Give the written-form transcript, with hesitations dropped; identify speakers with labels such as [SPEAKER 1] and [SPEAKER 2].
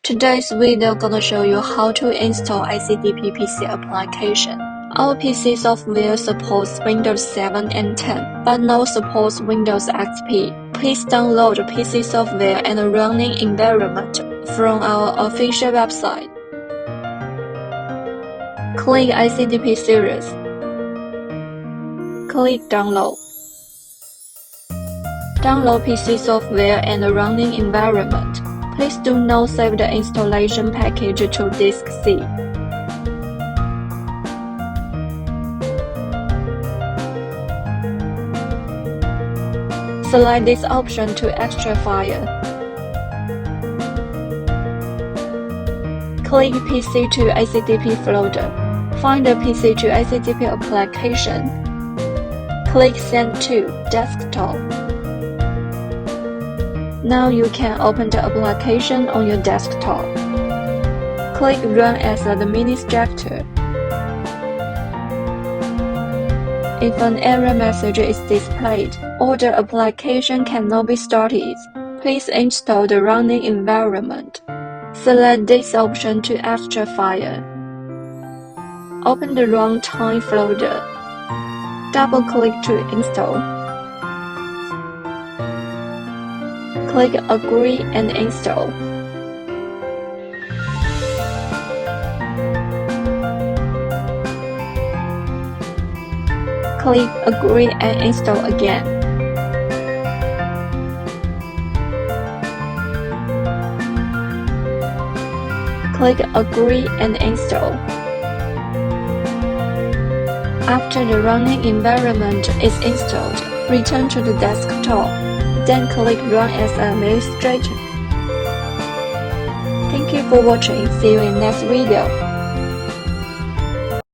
[SPEAKER 1] Today's video gonna show you how to install ACDP PC application. Our PC software supports Windows 7 and 10, but no supports Windows XP. Please download PC software and a running environment from our official website. Click ACDP series. Click download. Download PC software and a running environment. Please do not save the installation package to disk C. Select this option to extract file. Click PC to ACDP folder. Find the PC to ACDP application. Click Send to Desktop. Now you can open the application on your desktop. Click Run as an administrator. If an error message is displayed or the application cannot be started, please install the running environment. Select this option to extract file. Open the runtime folder. Double-click to install. Click Agree and install. Click Agree and install again. Click Agree and install. After the running environment is installed, return to the desktop. Then click Run as administrator. Thank you for watching. See you in next video.